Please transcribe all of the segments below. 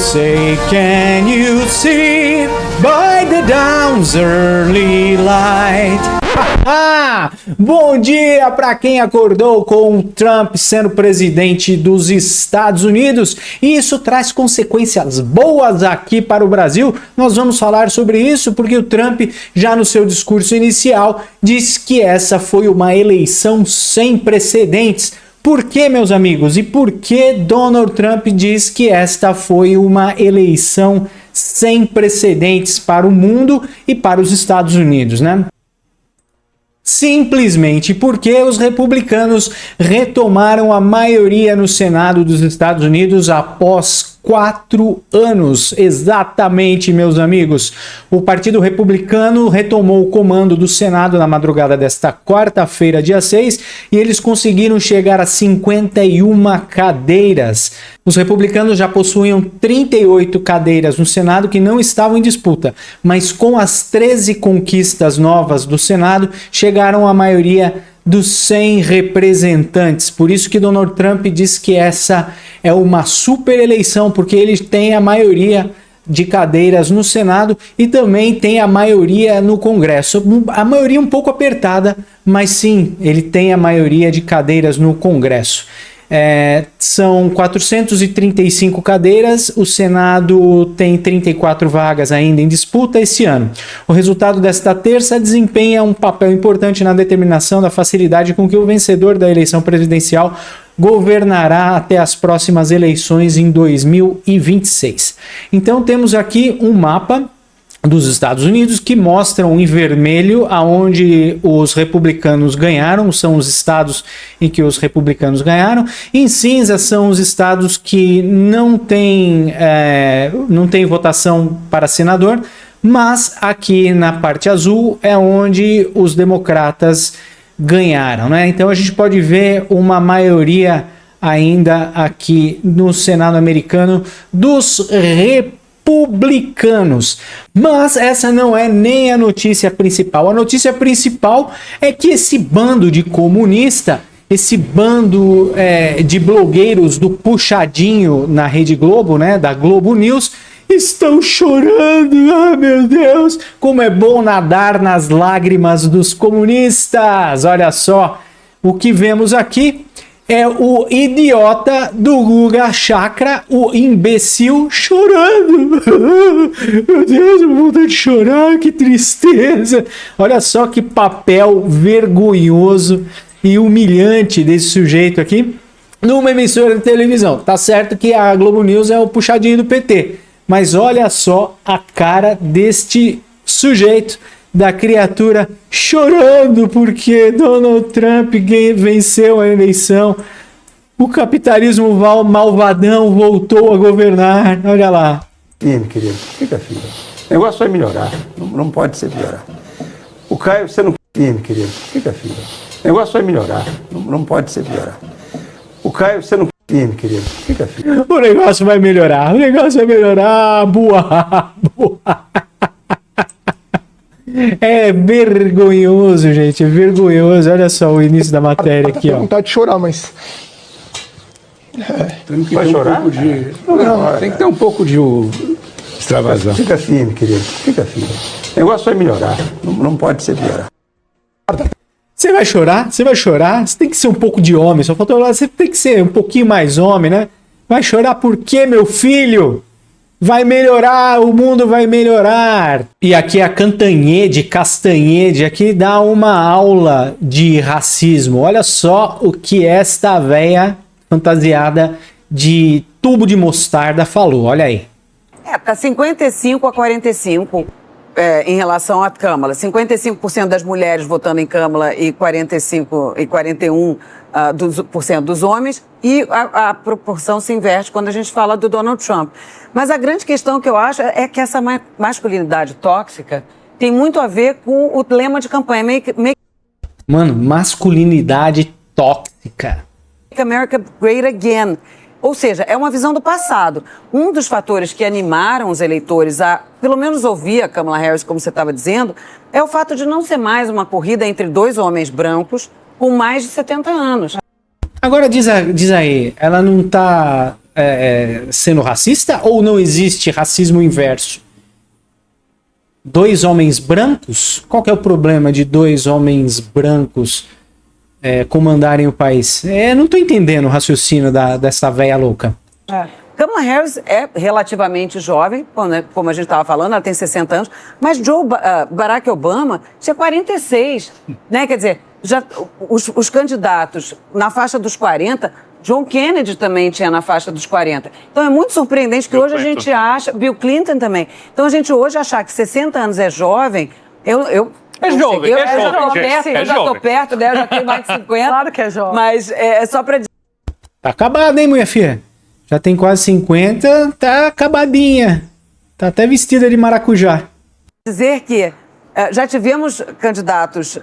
say, can you see by the dawn's early light? Bom dia para quem acordou com o Trump sendo presidente dos Estados Unidos, e isso traz consequências boas aqui para o Brasil. Nós vamos falar sobre isso porque o Trump, já no seu discurso inicial, disse que essa foi uma eleição sem precedentes. Por que, meus amigos? E por que Donald Trump diz que esta foi uma eleição sem precedentes para o mundo e para os Estados Unidos, né? Simplesmente porque os republicanos retomaram a maioria no Senado dos Estados Unidos após 4 anos, exatamente, meus amigos. O Partido Republicano retomou o comando do Senado na madrugada desta quarta-feira, dia 6, e eles conseguiram chegar a 51 cadeiras. Os republicanos já possuíam 38 cadeiras no Senado que não estavam em disputa, mas com as 13 conquistas novas do Senado, chegaram à maioria dos 100 representantes. Por isso que Donald Trump diz que essa é uma super eleição, porque ele tem a maioria de cadeiras no Senado e também tem a maioria no Congresso. A maioria um pouco apertada, mas sim, ele tem a maioria de cadeiras no Congresso. São 435 cadeiras, o Senado tem 34 vagas ainda em disputa esse ano. O resultado desta terça desempenha um papel importante na determinação da facilidade com que o vencedor da eleição presidencial governará até as próximas eleições em 2026. Então temos aqui um mapa dos Estados Unidos que mostram em vermelho aonde os republicanos ganharam, são os estados em que os republicanos ganharam. Em cinza são os estados que não tem votação para senador, mas aqui na parte azul é onde os democratas ganharam, né? Então a gente pode ver uma maioria ainda aqui no Senado americano dos republicanos. Mas essa não é nem a notícia principal. A notícia principal é que esse bando de comunista, esse bando de blogueiros do puxadinho na Rede Globo, né, da Globo News, estão chorando. Ah, meu Deus, como é bom nadar nas lágrimas dos comunistas. Olha só, o que vemos aqui é o idiota do Guga Chakra, o imbecil, chorando. Meu Deus, eu vou vontade de chorar, que tristeza. Olha só que papel vergonhoso e humilhante desse sujeito aqui numa emissora de televisão. Tá certo que a Globo News é o puxadinho do PT, mas olha só a cara deste sujeito, da criatura, chorando porque Donald Trump venceu a eleição. O capitalismo malvadão voltou a governar. Olha lá. Firme, querido. Fica firme. O negócio vai melhorar. Não pode ser piorar. O Caio, você não... Firme, querido. Fica firme. O negócio vai melhorar. Não pode ser piorar. O Caio, você não... Firme, querido. Fica firme. O negócio vai melhorar. O negócio vai melhorar. Boa. É vergonhoso, gente, é vergonhoso. Olha só o início da matéria aqui, ó. Vontade de chorar, mas... Tem que ter chorar? Não, tem que ter um pouco de extravasão. Fica firme, querido. Fica firme. O negócio vai melhorar. Não pode ser piorar. Você vai chorar? Você vai chorar? Você tem que ser um pouco de homem. Só faltou lá, você tem que ser um pouquinho mais homem, né? Vai chorar por quê, meu filho? Vai melhorar, o mundo vai melhorar. E aqui a Castanhede aqui dá uma aula de racismo. Olha só o que esta véia fantasiada de tubo de mostarda falou. Olha aí. Tá 55 a 45 em relação à Câmara. 55% das mulheres votando em Câmara e 41% dos homens, e a proporção se inverte quando a gente fala do Donald Trump. Mas a grande questão que eu acho é que essa masculinidade tóxica tem muito a ver com o lema de campanha. Mano, masculinidade tóxica. Make America Great Again. Ou seja, é uma visão do passado. Um dos fatores que animaram os eleitores a, pelo menos, ouvir a Kamala Harris, como você estava dizendo, é o fato de não ser mais uma corrida entre dois homens brancos com mais de 70 anos. Agora diz aí, ela não tá sendo racista ou não existe racismo inverso? Dois homens brancos? Qual que é o problema de dois homens brancos comandarem o país? Não tô entendendo o raciocínio dessa véia louca. Kamala Harris é relativamente jovem, como a gente estava falando, ela tem 60 anos, mas Barack Obama tinha 46, né? Quer dizer, os candidatos na faixa dos 40, John Kennedy também tinha na faixa dos 40. Então é muito surpreendente que hoje a gente acha, Bill Clinton também. Então a gente hoje achar que 60 anos é jovem, eu já estou perto, né? Eu já tenho mais de 50. Claro que é jovem. Mas é só para dizer. Tá acabado, hein, mulher filha? Já tem quase 50, tá acabadinha. Tá até vestida de maracujá. Dizer que já tivemos candidatos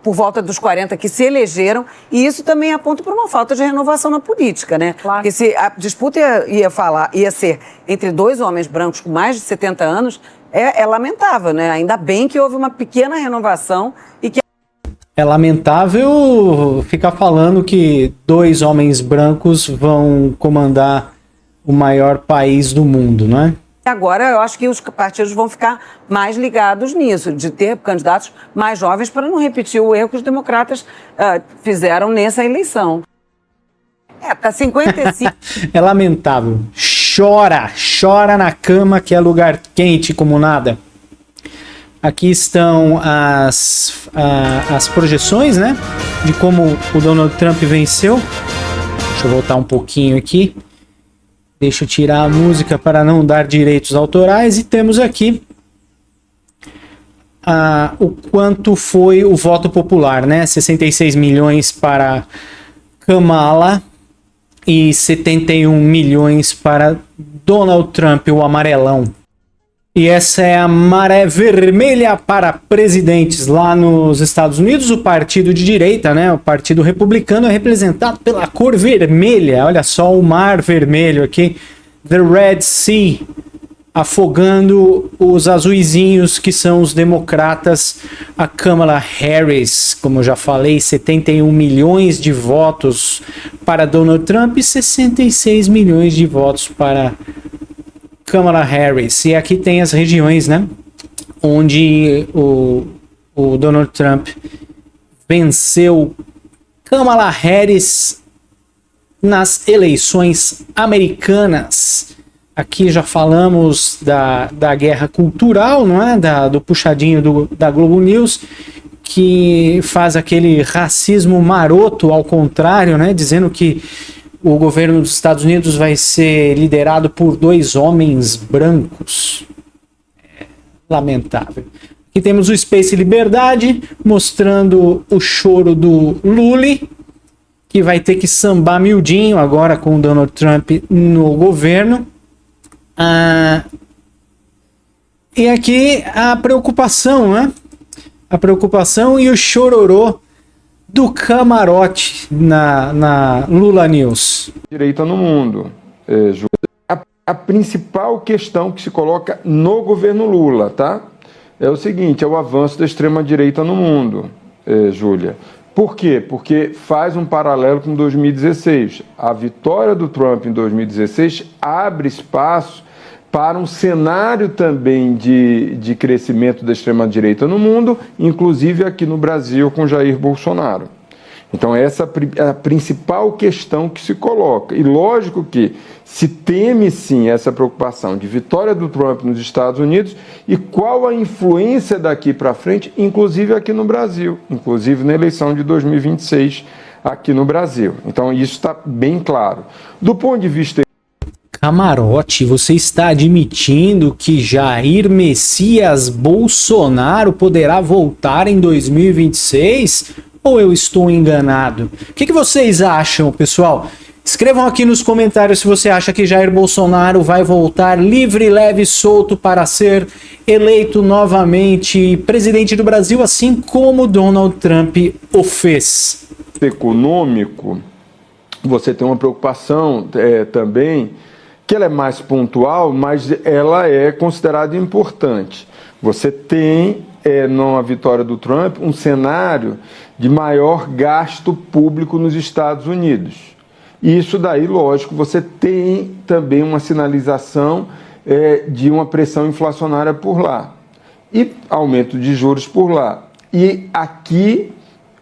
por volta dos 40 que se elegeram, e isso também aponta para uma falta de renovação na política, né? Claro. Porque se a disputa ia ser entre dois homens brancos com mais de 70 anos, é lamentável, né? Ainda bem que houve uma pequena renovação e que... É lamentável ficar falando que dois homens brancos vão comandar o maior país do mundo, não é? Agora eu acho que os partidos vão ficar mais ligados nisso, de ter candidatos mais jovens para não repetir o erro que os democratas fizeram nessa eleição. Tá 55... É lamentável. Chora na cama que é lugar quente como nada. Aqui estão as projeções, né? De como o Donald Trump venceu. Deixa eu voltar um pouquinho aqui. Deixa eu tirar a música para não dar direitos autorais. E temos aqui o quanto foi o voto popular, né? 66 milhões para Kamala e 71 milhões para Donald Trump, o amarelão. E essa é a maré vermelha para presidentes lá nos Estados Unidos. O partido de direita, né, o Partido Republicano, é representado pela cor vermelha. Olha só o mar vermelho aqui. The Red Sea, afogando os azuizinhos que são os democratas. A Kamala Harris, como eu já falei, 71 milhões de votos para Donald Trump e 66 milhões de votos para Kamala Harris. E aqui tem as regiões, né, onde o Donald Trump venceu Kamala Harris nas eleições americanas. Aqui já falamos da guerra cultural, não é? Do puxadinho da Globo News, que faz aquele racismo maroto ao contrário, né? Dizendo que o governo dos Estados Unidos vai ser liderado por dois homens brancos. Lamentável. Aqui temos o Space Liberdade, mostrando o choro do Lully, que vai ter que sambar miudinho agora com o Donald Trump no governo. E aqui a preocupação, né? A preocupação e o chororô do camarote na Lula News. Direita no mundo, a principal questão que se coloca no governo Lula, tá? É o seguinte, é o avanço da extrema-direita no mundo, Júlia. Por quê? Porque faz um paralelo com 2016. A vitória do Trump em 2016 abre espaço para um cenário também de crescimento da extrema-direita no mundo, inclusive aqui no Brasil com Jair Bolsonaro. Então essa é a principal questão que se coloca. E lógico que se teme sim essa preocupação de vitória do Trump nos Estados Unidos e qual a influência daqui para frente, inclusive aqui no Brasil, inclusive na eleição de 2026 aqui no Brasil. Então isso está bem claro. Do ponto de vista... Camarote, você está admitindo que Jair Messias Bolsonaro poderá voltar em 2026? Ou eu estou enganado? O que vocês acham, pessoal? Escrevam aqui nos comentários se você acha que Jair Bolsonaro vai voltar livre, leve e solto para ser eleito novamente presidente do Brasil, assim como Donald Trump o fez. Econômico, você tem uma preocupação também, que ela é mais pontual, mas ela é considerada importante. Você tem, na vitória do Trump, um cenário de maior gasto público nos Estados Unidos. E isso daí, lógico, você tem também uma sinalização de uma pressão inflacionária por lá e aumento de juros por lá. E aqui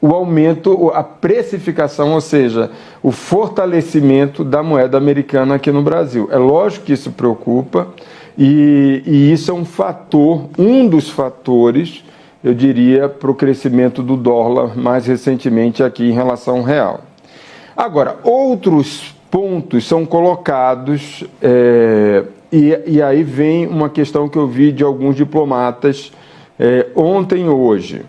o aumento, a precificação, ou seja, o fortalecimento da moeda americana aqui no Brasil. É lógico que isso preocupa e isso é um fator, um dos fatores, eu diria, para o crescimento do dólar mais recentemente aqui em relação ao real. Agora, outros pontos são colocados e aí vem uma questão que eu vi de alguns diplomatas ontem e hoje.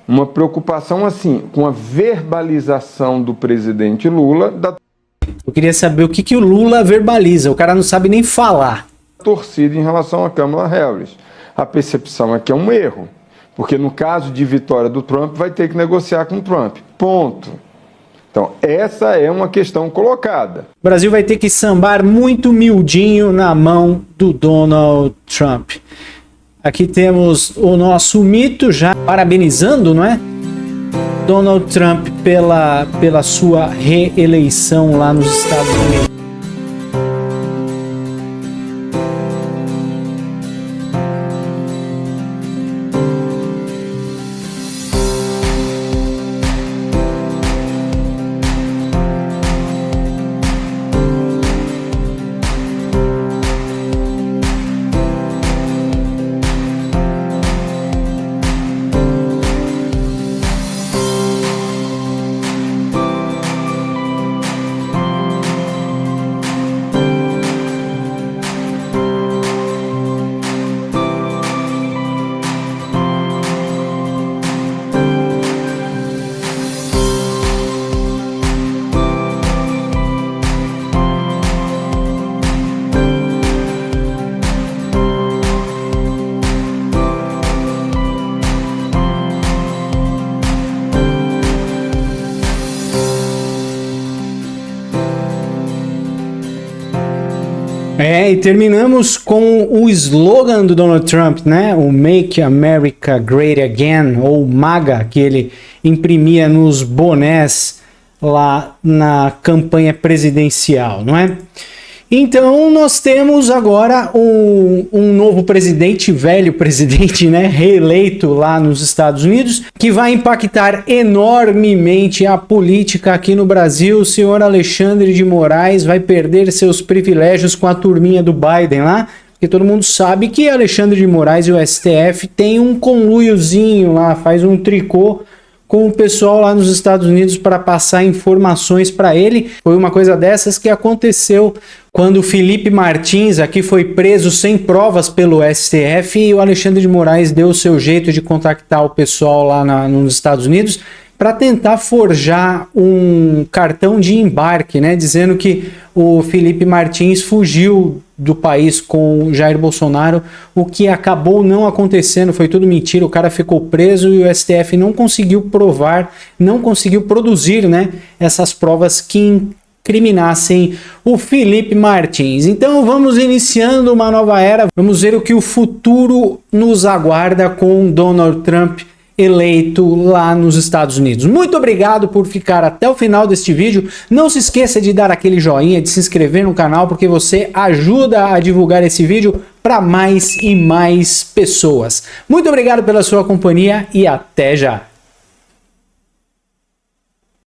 Uma preocupação assim, com a verbalização do presidente Lula. Eu queria saber o que o Lula verbaliza, o cara não sabe nem falar. Torcida em relação à Kamala Harris. A percepção é que é um erro, porque no caso de vitória do Trump, vai ter que negociar com o Trump. Ponto. Então, essa é uma questão colocada. O Brasil vai ter que sambar muito miudinho na mão do Donald Trump. Aqui temos o nosso mito já parabenizando, não é? Donald Trump pela sua reeleição lá nos Estados Unidos. E terminamos com o slogan do Donald Trump, né? O Make America Great Again, ou MAGA, que ele imprimia nos bonés lá na campanha presidencial, não é? Então nós temos agora um novo presidente, velho presidente, né, reeleito lá nos Estados Unidos, que vai impactar enormemente a política aqui no Brasil. O senhor Alexandre de Moraes vai perder seus privilégios com a turminha do Biden lá, porque todo mundo sabe que Alexandre de Moraes e o STF tem um conluiozinho lá, faz um tricô com o pessoal lá nos Estados Unidos para passar informações para ele. Foi uma coisa dessas que aconteceu quando o Felipe Martins aqui foi preso sem provas pelo STF e o Alexandre de Moraes deu o seu jeito de contactar o pessoal lá nos Estados Unidos para tentar forjar um cartão de embarque, né, dizendo que o Felipe Martins fugiu do país com Jair Bolsonaro, o que acabou não acontecendo, foi tudo mentira, o cara ficou preso e o STF não conseguiu provar, não conseguiu produzir, né, essas provas que incriminassem o Felipe Martins. Então vamos iniciando uma nova era, vamos ver o que o futuro nos aguarda com Donald Trump eleito lá nos Estados Unidos. Muito obrigado por ficar até o final deste vídeo. Não se esqueça de dar aquele joinha, de se inscrever no canal, porque você ajuda a divulgar esse vídeo para mais e mais pessoas. Muito obrigado pela sua companhia e até já!